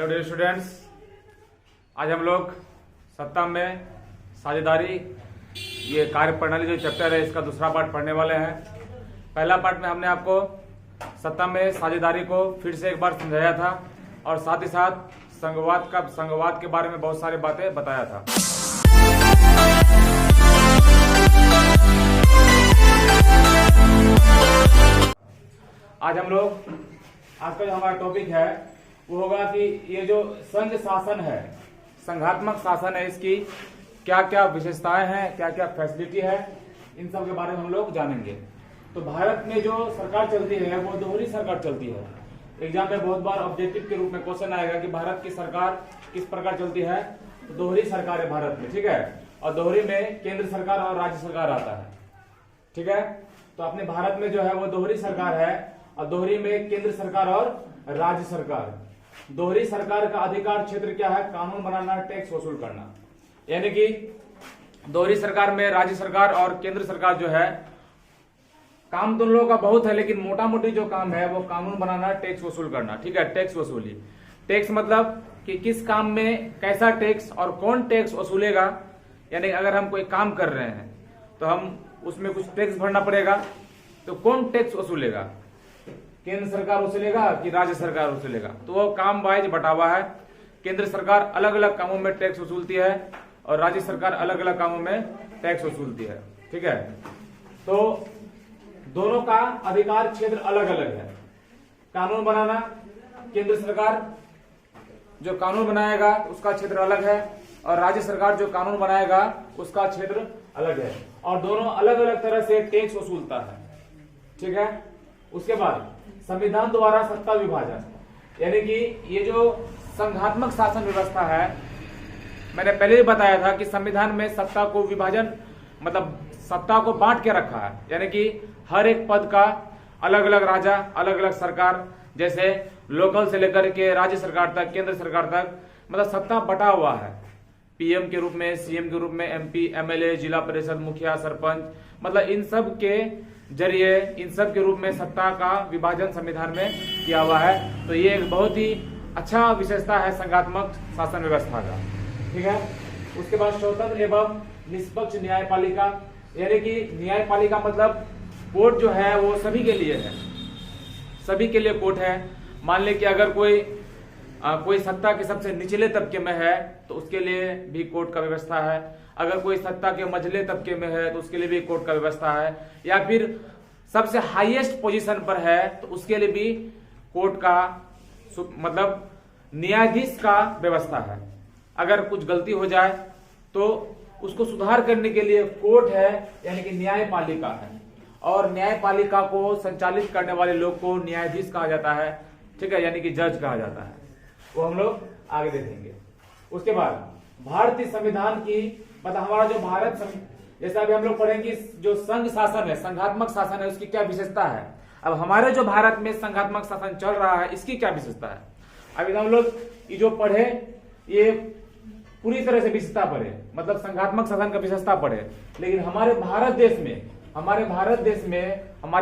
Hello dear students, आज हम लोग सत्ता में साझेदारी ये कार्य प्रणाली जो चैप्टर है इसका दूसरा पार्ट पढ़ने वाले हैं। पहला पार्ट में हमने आपको सत्ता में साझेदारी को फिर से एक बार समझाया था और साथ ही साथ संघवाद के बारे में बहुत सारी बातें बताया था। आज का जो हमारा टॉपिक है वो होगा कि ये जो संघ शासन है, संघात्मक शासन है, इसकी क्या क्या विशेषताएं हैं, क्या क्या फैसिलिटी है, इन सब के बारे में हम लोग जानेंगे। तो भारत में जो सरकार चलती है वो दोहरी सरकार चलती है। एग्जाम में बहुत बार ऑब्जेक्टिव के रूप में क्वेश्चन आएगा कि भारत की सरकार किस प्रकार चलती है। तो दोहरी सरकार है भारत में, ठीक है। और दोहरी में केंद्र सरकार और राज्य सरकार आता है, ठीक है। तो अपने भारत में जो है वो दोहरी सरकार है और दोहरी में केंद्र सरकार और राज्य सरकार। दोहरी सरकार का अधिकार क्षेत्र क्या है? कानून बनाना, टैक्स वसूल करना। यानी कि दोहरी सरकार में राज्य सरकार और केंद्र सरकार जो है काम दोनों लोगों का बहुत है, लेकिन मोटा मोटी जो काम है वो कानून बनाना, टैक्स वसूल करना, ठीक है। टैक्स वसूली, टैक्स मतलब कि किस काम में कैसा टैक्स और कौन टैक्स वसूलेगा। यानी अगर हम कोई काम कर रहे हैं तो हम उसमें कुछ टैक्स भरना पड़ेगा, तो कौन टैक्स वसूलेगा? केंद्र सरकार वसूलेगा कि राज्य सरकार वसूलेगा? तो वो काम वाइज बटावा है। केंद्र सरकार अलग अलग कामों में टैक्स वसूलती है और राज्य सरकार अलग अलग कामों में टैक्स वसूलती है, ठीक है। तो दोनों का अधिकार क्षेत्र अलग अलग है। कानून बनाना, केंद्र सरकार जो कानून बनाएगा उसका क्षेत्र अलग है और राज्य सरकार जो कानून बनाएगा उसका क्षेत्र अलग है, और दोनों अलग अलग तरह से टैक्स वसूलता है, ठीक है। उसके बाद संविधान द्वारा सत्ता विभाजन, यानी कि ये जो संघात्मक शासन व्यवस्था है, मैंने पहले ही बताया था कि संविधान में सत्ता को विभाजन मतलब सत्ता को बांट के रखा है। यानी कि हर एक पद का अलग अलग राजा, अलग अलग सरकार, जैसे लोकल से लेकर के राज्य सरकार तक, केंद्र सरकार तक, मतलब सत्ता बटा हुआ है। पीएम के रूप में, सीएम के रूप में, एमपी, एमएलए, जिला परिषद, मुखिया, सरपंच, मतलब इन सब के जरिए, इन सब के रूप में सत्ता का विभाजन संविधान में किया हुआ है। तो ये एक बहुत ही अच्छा विशेषता है संघात्मक शासन व्यवस्था का, ठीक है। उसके बाद स्वतंत्र एवं निष्पक्ष न्यायपालिका, यानी कि न्यायपालिका मतलब कोर्ट जो है वो सभी के लिए है, सभी के लिए कोर्ट है। मान ले कि अगर कोई सत्ता के सबसे निचले तबके में है तो उसके लिए भी कोर्ट का व्यवस्था है। अगर कोई सत्ता के मझले तबके में है तो उसके लिए भी कोर्ट का व्यवस्था है। या फिर सबसे हाईएस्ट पोजीशन पर है तो उसके लिए भी कोर्ट का मतलब न्यायाधीश का व्यवस्था है। अगर कुछ गलती हो जाए तो उसको सुधार करने के लिए कोर्ट है, यानी कि न्यायपालिका है। और न्यायपालिका को संचालित करने वाले लोग को न्यायाधीश कहा जाता है, ठीक है, यानी कि जज कहा जाता है। वो हम लोग आगे देखेंगे। उसके बाद भारतीय संविधान की मतलब हमारा जो जैसे अभी हम लोग पढ़ेंगे जो संघ शासन है, संघात्मक शासन है, उसकी क्या विशेषता है। अब हमारे जो भारत में संघात्मक शासन चल रहा है इसकी क्या विशेषता है। अभी हम लोग ये जो पढ़े ये पूरी तरह से विशेषता पढ़े, मतलब संघात्मक शासन का विशेषता पढ़े, लेकिन हमारे भारत देश में हमारे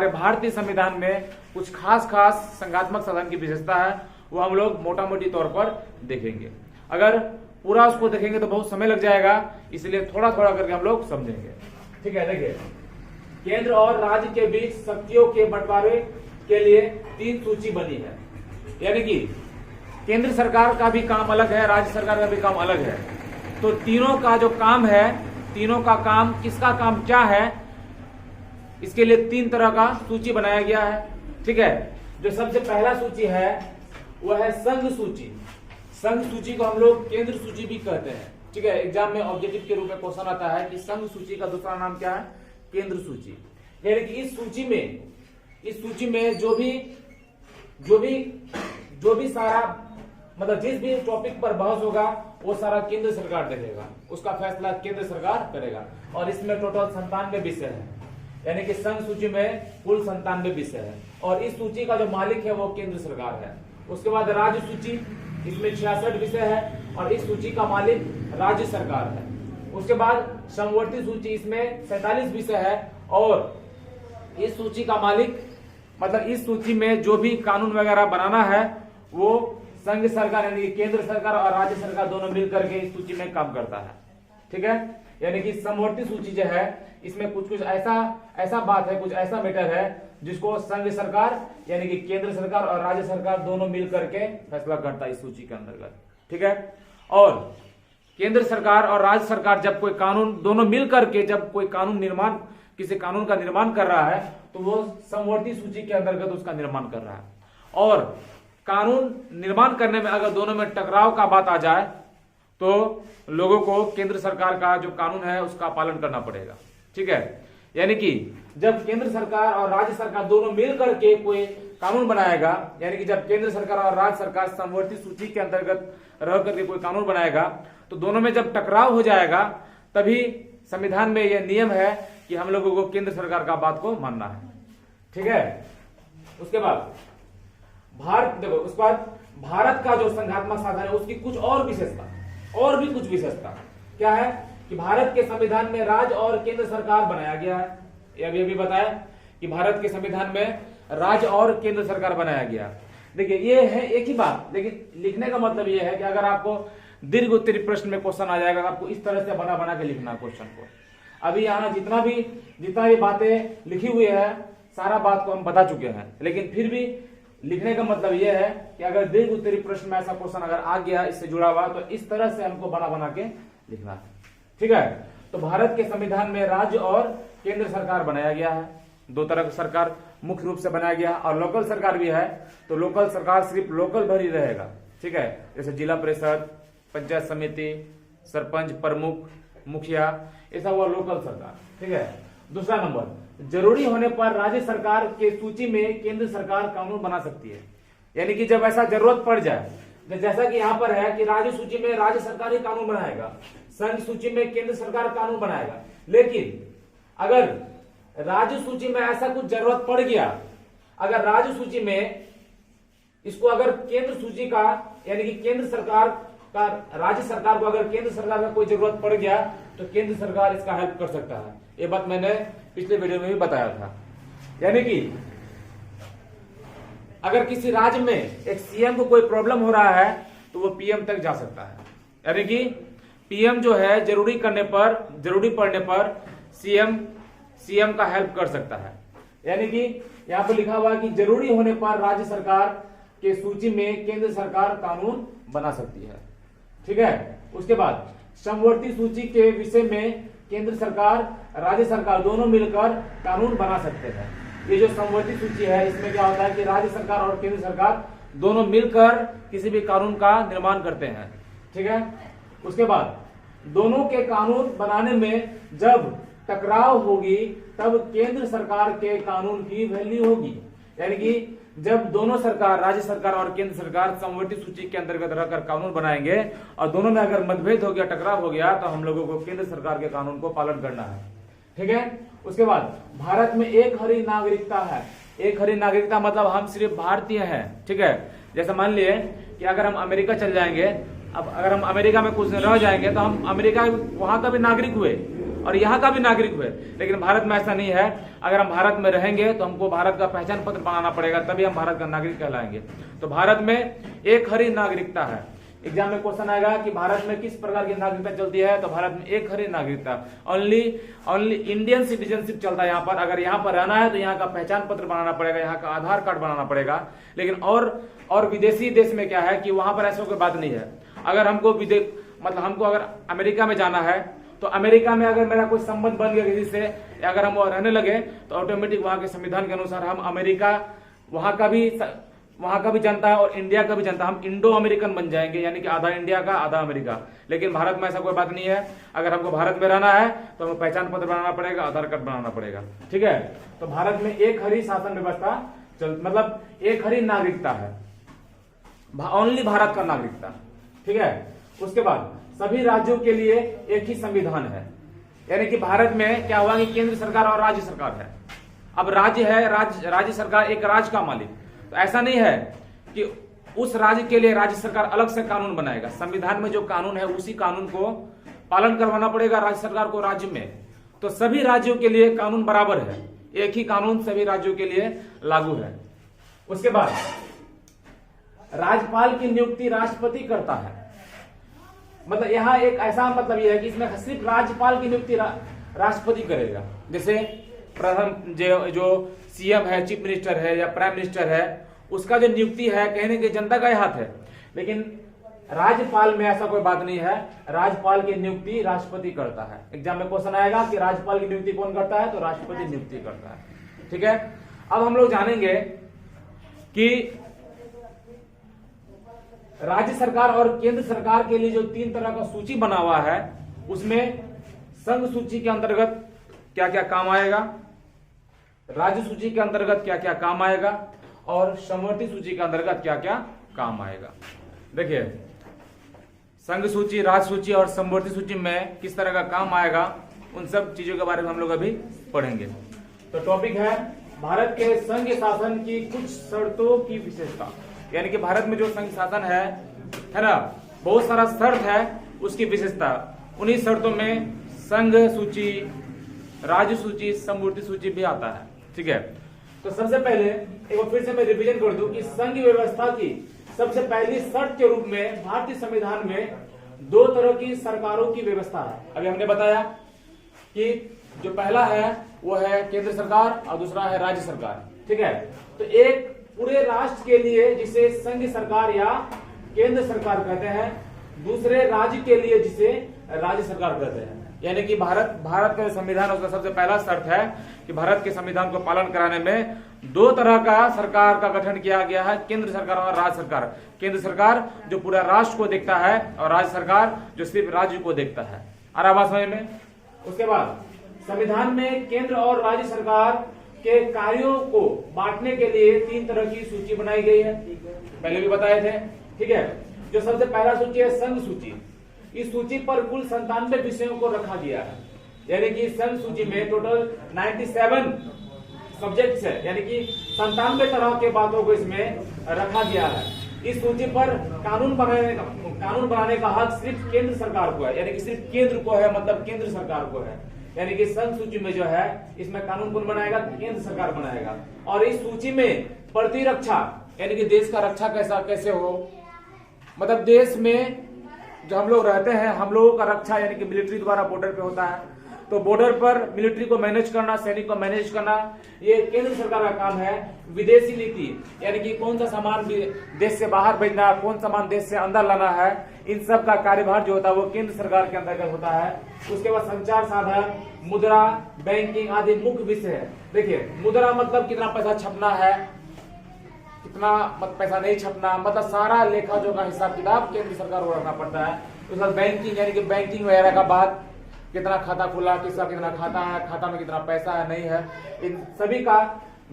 भारतीय संविधान में कुछ खास संघात्मक शासन की विशेषता है, वो हम लोग मोटा मोटी तौर पर देखेंगे। अगर पूरा उसको देखेंगे तो बहुत समय लग जाएगा, इसलिए थोड़ा थोड़ा करके हम लोग समझेंगे, ठीक है। देखिए, केंद्र और राज्य के बीच शक्तियों के बंटवारे के लिए 3 सूची बनी है। यानी कि केंद्र सरकार का भी काम अलग है, राज्य सरकार का भी काम अलग है। तो तीनों का जो काम है, तीनों का काम, किसका काम क्या है, इसके लिए 3 तरह का सूची बनाया गया है, ठीक है। जो सबसे पहला सूची है वह है संघ सूची। संघ सूची को हम लोग केंद्र सूची भी कहते हैं, ठीक है। एग्जाम में ऑब्जेक्टिव के रूप में क्वेश्चन आता है कि संघ सूची का दूसरा नाम क्या है? केंद्र सूची। यानी कि इस सूची में जो भी सारा मतलब जिस भी टॉपिक पर बहस होगा वो सारा केंद्र सरकार देखेगा, उसका फैसला केंद्र सरकार करेगा। और इसमें टोटल 97 विषय है, यानी कि संघ सूची में कुल 97 विषय है और इस सूची का जो मालिक है वो केंद्र सरकार है। उसके बाद राज्य सूची, इसमें 66 विषय है और इस सूची का मालिक राज्य सरकार है। उसके बाद समवर्ती सूची, इसमें 47 विषय है और इस सूची का मालिक मतलब इस सूची में जो भी कानून वगैरह बनाना है वो संघ सरकार यानी कि केंद्र सरकार और राज्य सरकार दोनों मिलकर के इस सूची में काम करता है। ठीक है, यानी कि समवर्ती सूची जो है इसमें कुछ कुछ ऐसा बात है, कुछ ऐसा मैटर है जिसको संघ सरकार यानी कि केंद्र सरकार और राज्य सरकार दोनों मिलकर के फैसला करता है इस सूची के अंतर्गत। ठीक है, और केंद्र सरकार और राज्य सरकार जब कोई कानून दोनों मिलकर के जब कोई किसी कानून का निर्माण कर रहा है तो वो समवर्ती सूची के अंतर्गत उसका निर्माण कर रहा है। और कानून निर्माण करने में अगर दोनों में टकराव का बात आ जाए तो लोगों को केंद्र सरकार का जो कानून है उसका पालन करना पड़ेगा। ठीक है, यानी कि जब केंद्र सरकार और राज्य सरकार दोनों मिलकर के कोई कानून बनाएगा, यानी कि जब केंद्र सरकार और राज्य सरकार समवर्ती सूची के अंतर्गत रह करके कोई कानून बनाएगा तो दोनों में जब टकराव हो जाएगा तभी संविधान में यह नियम है कि हम लोगों को केंद्र सरकार का बात को मानना है। ठीक है, उसके बाद भारत का जो संघात्मक साधन है उसकी कुछ और भी कुछ विशेषता क्या है कि भारत के संविधान में राज्य और केंद्र सरकार बनाया गया है। ये अभी बताया कि भारत के संविधान में राज्य और केंद्र सरकार बनाया गया। देखिए ये है एक ही बात, लेकिन लिखने का मतलब ये है कि अगर आपको दीर्घ उत्तरी प्रश्न में क्वेश्चन आ जाएगा आपको इस तरह से बना के लिखना क्वेश्चन को। अभी यहाँ जितना भी बातें लिखी हुई है सारा बात को हम बता चुके हैं, लेकिन फिर भी लिखने का मतलब यह है कि अगर दीर्घ उत्तरी प्रश्न में ऐसा क्वेश्चन अगर आ गया इससे जुड़ा हुआ तो इस तरह से हमको बना के लिखना है। ठीक है, तो भारत के संविधान में राज्य और केंद्र सरकार बनाया गया है। दो तरह का सरकार मुख्य रूप से बनाया गया और लोकल सरकार भी है। तो लोकल सरकार सिर्फ लोकल भर ही रहेगा। ठीक है, जैसे जिला परिषद, पंचायत समिति, सरपंच, प्रमुख, मुखिया, ऐसा हुआ लोकल सरकार। ठीक है, दूसरा नंबर, जरूरी होने पर राज्य सरकार के सूची में केंद्र सरकार कानून बना सकती है। यानी कि जब ऐसा जरूरत पड़ जाए, जैसा कि यहाँ पर है कि राज्य सूची में राज्य सरकार ही कानून बनाएगा, संघ सूची में केंद्र सरकार कानून बनाएगा। लेकिन अगर राज्य सूची में ऐसा कुछ जरूरत पड़ गया, अगर राज्य सूची में इसको अगर केंद्र सूची का यानी कि केंद्र सरकार का राज्य सरकार को अगर केंद्र सरकार का कोई जरूरत पड़ गया तो केंद्र सरकार इसका हेल्प कर सकता है। ये बात मैंने पिछले वीडियो में भी बताया था। यानी कि अगर किसी राज्य में एक सीएम को कोई प्रॉब्लम हो रहा है तो वो पीएम तक जा सकता है। यानी कि पीएम जो है जरूरी पड़ने पर सीएम का हेल्प कर सकता है। यानी कि यहाँ पर लिखा हुआ है कि जरूरी होने पर राज्य सरकार के सूची में केंद्र सरकार कानून बना सकती है। ठीक है, उसके बाद समवर्ती सूची के विषय में केंद्र सरकार राज्य सरकार दोनों मिलकर कानून बना सकते हैं। ये जो समवर्ती सूची है इसमें क्या होता है कि राज्य सरकार और केंद्र सरकार दोनों मिलकर किसी भी कानून का निर्माण करते हैं। ठीक है, उसके बाद दोनों के कानून बनाने में जब टकराव होगी तब केंद्र सरकार के कानून की वैल्यू होगी। यानी कि जब दोनों सरकार राज्य सरकार और केंद्र सरकार समवर्ती सूची के अंतर्गत रहकर कानून बनाएंगे और दोनों में अगर मतभेद हो गया, टकराव हो गया तो हम लोगों को केंद्र सरकार के कानून को पालन करना है। ठीक है, उसके बाद भारत में एक हरी नागरिकता है। एक हरी नागरिकता मतलब हम सिर्फ भारतीय हैं। ठीक है, जैसे मान लिए कि अगर हम अमेरिका चल जाएंगे, अब अगर हम अमेरिका में कुछ दिन रह जाएंगे तो हम अमेरिका वहां का भी नागरिक हुए और यहाँ का भी नागरिक हुए। लेकिन भारत में ऐसा नहीं है। अगर हम भारत में रहेंगे तो हमको भारत का पहचान पत्र बनाना पड़ेगा, तभी हम भारत का नागरिक कहलाएंगे। तो भारत में एक हरी नागरिकता है। एग्जाम में क्वेश्चन आएगा कि भारत में किस प्रकार की नागरिकता चलती है, तो भारत में एक हरी नागरिकता, ओनली इंडियन सिटीजनशिप चलता है यहाँ पर। अगर यहाँ पर रहना है तो यहाँ का पहचान पत्र बनाना पड़ेगा, यहाँ का आधार कार्ड बनाना पड़ेगा। लेकिन और विदेशी देश में क्या है कि वहां पर ऐसा कोई बात नहीं है। अगर हमको हमको अगर अमेरिका में जाना है तो अमेरिका में अगर मेरा कोई संबंध बन गया किसी से, अगर हम रहने लगे तो ऑटोमेटिक वहां के संविधान के अनुसार हम अमेरिका वहां का भी जनता है और इंडिया का भी जनता, हम इंडो अमेरिकन बन जाएंगे, यानी कि आधा इंडिया का आधा अमेरिका। लेकिन भारत में ऐसा कोई बात नहीं है। अगर हमको भारत में रहना है तो हमें पहचान पत्र बनाना पड़ेगा, आधार कार्ड बनाना पड़ेगा। ठीक है, तो भारत में एक हरी शासन व्यवस्था मतलब एक हरी नागरिकता है, ओनली भारत का नागरिकता। ठीक है, उसके बाद सभी राज्यों के लिए एक ही संविधान है। यानी कि भारत में क्या हुआ कि केंद्र सरकार और राज्य सरकार है। अब राज्य है, राज्य सरकार एक राज्य का मालिक। तो ऐसा नहीं है कि उस राज्य के लिए राज्य सरकार अलग से कानून बनाएगा। संविधान में जो कानून है उसी कानून को पालन करवाना पड़ेगा राज्य सरकार को राज्य में। तो सभी राज्यों के लिए कानून बराबर है, एक ही कानून सभी राज्यों के लिए लागू है। उसके बाद राज्यपाल की नियुक्ति राष्ट्रपति करता है। मतलब यहाँ एक ऐसा मतलब यह है कि इसमें सिर्फ राज्यपाल की नियुक्ति राष्ट्रपति करेगा। जैसे प्रथम जो सीएम है, चीफ मिनिस्टर है या प्राइम मिनिस्टर है, उसका जो नियुक्ति है कहने की जनता का ही हाथ है, लेकिन राज्यपाल में ऐसा कोई बात नहीं है। राज्यपाल की नियुक्ति राष्ट्रपति करता है। एग्जाम में क्वेश्चन आएगा कि राज्यपाल की नियुक्ति कौन करता है, तो राष्ट्रपति नियुक्ति करता है। ठीक है, अब हम लोग जानेंगे कि राज्य सरकार और केंद्र सरकार के लिए जो 3 तरह का सूची बना हुआ है, उसमें संघ सूची के अंतर्गत क्या क्या काम आएगा, राज्य सूची के अंतर्गत क्या क्या काम आएगा और समवर्ती सूची के अंतर्गत क्या क्या काम आएगा। देखिए, संघ सूची, राज्य सूची और समवर्ती सूची में किस तरह का काम आएगा, उन सब चीजों के बारे में हम लोग अभी पढ़ेंगे। तो टॉपिक है भारत के संघ शासन की कुछ शर्तों की विशेषता। यानी कि भारत में जो संघ शासन है ना, बहुत सारा शर्त है, उसकी विशेषता। उन्हीं शर्तों में संघ सूची, राज्य सूची, समवर्ती सूची भी आता है। ठीक है, तो सबसे पहले एक बार फिर से मैं रिवीजन कर दूं कि संघ व्यवस्था की सबसे पहली शर्त के रूप में भारतीय संविधान में 2 तरह की सरकारों की व्यवस्था है। अभी हमने बताया कि जो पहला है वो है केंद्र सरकार और दूसरा है राज्य सरकार। ठीक है, तो एक पूरे राष्ट्र के लिए जिसे संघ सरकार या केंद्र सरकार कहते हैं, दूसरे राज्य के लिए जिसे राज्य सरकार कहते हैं। यानी कि भारत का संविधान, उसका सबसे पहला शर्त है कि भारत के संविधान को पालन कराने में 2 तरह का सरकार का गठन किया गया है, केंद्र सरकार और राज्य सरकार। केंद्र सरकार जो पूरा राष्ट्र को देखता है और राज्य सरकार जो सिर्फ राज्य को देखता है। आ रहा बात समझ में? उसके बाद संविधान में केंद्र और राज्य सरकार के कार्यों को बांटने के लिए 3 तरह की सूची बनाई गई है, पहले भी बताए थे। ठीक है, जो सबसे पहला सूची है संघ सूची। इस सूची पर कुल 97 विषयों को रखा गया है। यानी कि संघ सूची में टोटल 97 सब्जेक्ट्स है, यानी कि 97 तरह के बातों को इसमें रखा गया है। इस सूची पर कानून बनाने का हक सिर्फ केंद्र सरकार को है, यानी कि सिर्फ केंद्र को है, मतलब केंद्र सरकार को है। यानी कि संघ सूची में जो है इसमें कानून कौन बनाएगा, केंद्र सरकार बनाएगा। और इस सूची में प्रतिरक्षा, यानी कि देश का रक्षा कैसे हो, मतलब देश में जो हम लोग रहते हैं, हम लोगों का रक्षा यानी कि मिलिट्री द्वारा बॉर्डर पे होता है, तो बॉर्डर पर मिलिट्री को मैनेज करना, सैनिक को मैनेज करना, ये केंद्र सरकार का काम है। विदेशी नीति, यानी कि कौन सा सामान देश से बाहर भेजना, कौन सामान देश से अंदर लाना है, इन सब का कार्यभार जो होता है वो केंद्र सरकार के अंतर्गत होता है। उसके बाद संचार साधन, मुद्रा, बैंकिंग आदि मुख्य विषय है। देखिए, मुद्रा मतलब कितना पैसा छपना है, कितना पैसा नहीं छपना, मतलब सारा लेखा जोखा हिसाब किताब केंद्र सरकार को रखना पड़ता है। उसके बाद बैंकिंग, यानी कि बैंकिंग वगैरह का बात, कितना खाता खुला, किसका कितना खाता है, खाता में कितना पैसा है, नहीं है, इन सभी का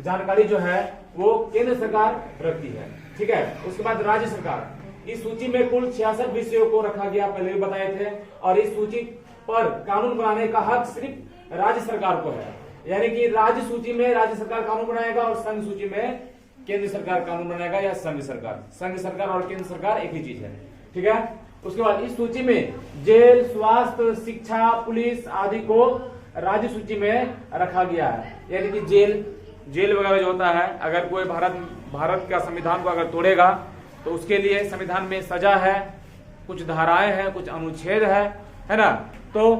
जानकारी जो है वो केंद्र सरकार रखती है। ठीक है, उसके बाद राज्य सरकार, इस सूची में कुल 66 विषयों को रखा गया, पहले भी बताए थे। और इस सूची पर कानून बनाने का हक सिर्फ राज्य सरकार को है। यानी कि राज्य सूची में राज्य सरकार कानून बनाएगा और संघ सूची में केंद्र सरकार कानून बनाएगा या संघ सरकार और केंद्र सरकार एक ही चीज है। ठीक है, उसके बाद इस सूची में जेल, स्वास्थ्य, शिक्षा, पुलिस आदि को राज्य सूची में रखा गया है। यानी कि जेल वगैरह जो होता है, अगर कोई भारत का संविधान को अगर तोड़ेगा तो उसके लिए संविधान में सजा है, कुछ धाराएं हैं, कुछ अनुच्छेद है ना, तो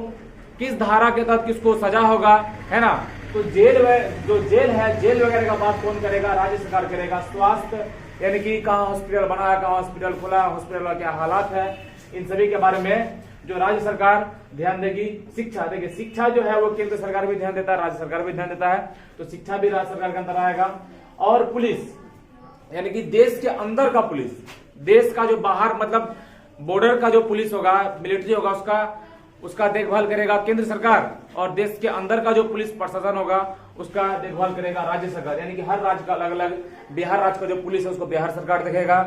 किस धारा के तहत किसको सजा होगा, है ना। तो जेल है, जेल वगैरह का बात कौन करेगा, राज्य सरकार करेगा। स्वास्थ्य, यानी कि कहाँ हॉस्पिटल बना है, कहाँ हॉस्पिटल खुला, हॉस्पिटल का क्या हालात है, इन सभी के बारे में जो राज्य सरकार ध्यान देगी। शिक्षा, देखिए शिक्षा जो है वो केंद्र सरकार भी ध्यान देता है, राज्य सरकार भी ध्यान देता है, तो शिक्षा भी राज्य सरकार के अंदर आएगा। और पुलिस, यानी कि देश के अंदर का पुलिस, देश का जो बाहर मतलब बॉर्डर का जो पुलिस होगा, मिलिट्री होगा, उसका देखभाल करेगा केंद्र सरकार। और देश के अंदर का जो पुलिस प्रशासन होगा उसका देखभाल करेगा राज्य सरकार। यानी कि हर राज्य का अलग अलग, बिहार राज्य का जो पुलिस है उसको बिहार सरकार देखेगा,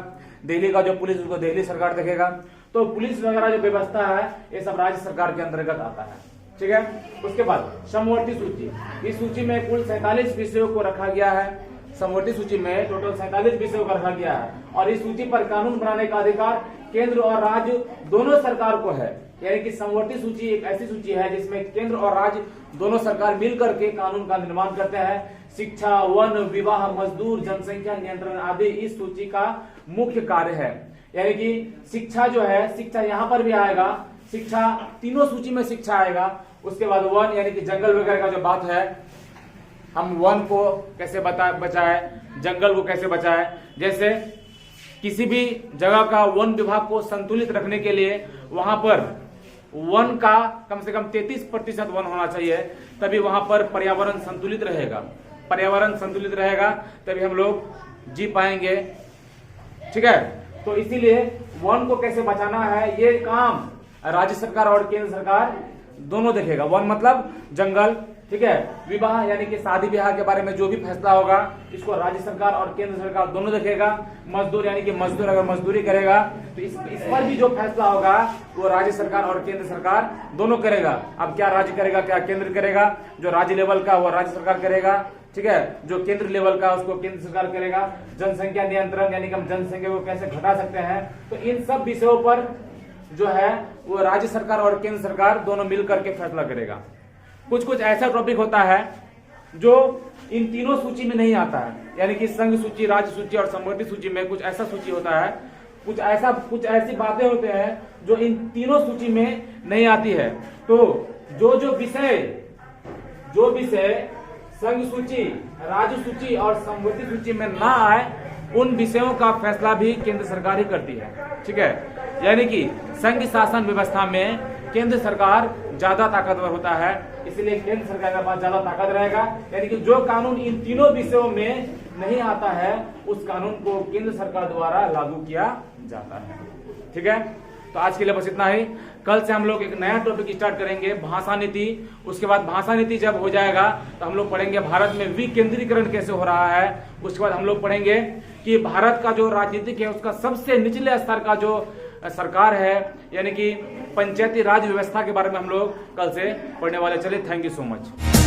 दिल्ली का जो पुलिस उसको दिल्ली सरकार देखेगा। तो पुलिस वगैरह जो व्यवस्था है ये सब राज्य सरकार के अंतर्गत आता है। ठीक है, उसके बाद समवर्ती सूची, इस सूची में कुल 47 विषयों को रखा गया है। समवर्ती सूची में टोटल 47 विषयों को रखा गया है और इस सूची पर कानून बनाने का अधिकार केंद्र और राज्य दोनों सरकार को है। यानी कि समवर्ती सूची एक ऐसी सूची है जिसमें केंद्र और राज्य दोनों सरकार मिलकर के कानून का निर्माण करते हैं। शिक्षा, वन, विवाह, मजदूर, जनसंख्या नियंत्रण आदि इस सूची का मुख्य कार्य है। यानी कि शिक्षा जो है, शिक्षा यहाँ पर भी आएगा, शिक्षा तीनों सूची में शिक्षा आएगा। उसके बाद वन यानी कि जंगल वगैरह का जो बात है, हम वन को कैसे बचाए, जंगल को कैसे बचाए। जैसे किसी भी जगह का वन विभाग को संतुलित रखने के लिए वहां पर वन का कम से कम 33% वन होना चाहिए, तभी वहां पर पर्यावरण संतुलित रहेगा। पर्यावरण संतुलित रहेगा तभी हम लोग जी पाएंगे। ठीक है, तो इसीलिए वन को कैसे बचाना है ये काम राज्य सरकार और केंद्र सरकार दोनों देखेगा। वन मतलब जंगल, ठीक है। विवाह यानी कि शादी ब्याह के बारे में जो भी फैसला होगा इसको राज्य सरकार और केंद्र सरकार दोनों देखेगा। मजदूर यानी कि मजदूर अगर मजदूरी करेगा तो इस पर भी जो फैसला होगा वो राज्य सरकार और केंद्र सरकार दोनों करेगा। अब क्या राज्य करेगा, क्या केंद्र करेगा? जो राज्य लेवल का वो राज्य सरकार करेगा, ठीक है। जो केंद्र लेवल का उसको केंद्र सरकार करेगा। जनसंख्या नियंत्रण यानी कि हम जनसंख्या को कैसे घटा सकते हैं, तो इन सब विषयों पर जो है वो राज्य सरकार और केंद्र सरकार दोनों मिलकर के फैसला करेगा। कुछ कुछ ऐसा टॉपिक होता है जो इन तीनों सूची में नहीं आता है, यानी कि संघ सूची, राज्य सूची और समवर्ती सूची में कुछ ऐसा सूची होता है, कुछ ऐसी बातें होते हैं जो इन तीनों सूची में नहीं आती है। तो जो विषय संघ सूची, राज्य सूची और समवर्ती सूची में ना आए उन विषयों का फैसला भी केंद्र सरकार ही करती है। ठीक है, यानी कि संघ शासन व्यवस्था में केंद्र सरकार ज्यादा ताकतवर होता है, इसलिए केंद्र सरकार के पास ज्यादा ताकत रहेगा। यानी कि जो कानून इन तीनों विषयों में नहीं आता है उस कानून को केंद्र सरकार द्वारा लागू किया जाता है। ठीक है, तो आज के लिए बस इतना ही। कल से हम लोग एक नया टॉपिक स्टार्ट करेंगे, भाषा नीति। उसके बाद भाषा नीति जब हो जाएगा तो हम लोग पढ़ेंगे भारत में विकेंद्रीकरण कैसे हो रहा है। उसके बाद हम लोग पढ़ेंगे कि भारत का जो राजनीतिक है उसका सबसे निचले स्तर का जो सरकार है यानी कि पंचायती राज व्यवस्था के बारे में हम लोग कल से पढ़ने वाले। चलिए, थैंक यू सो मच।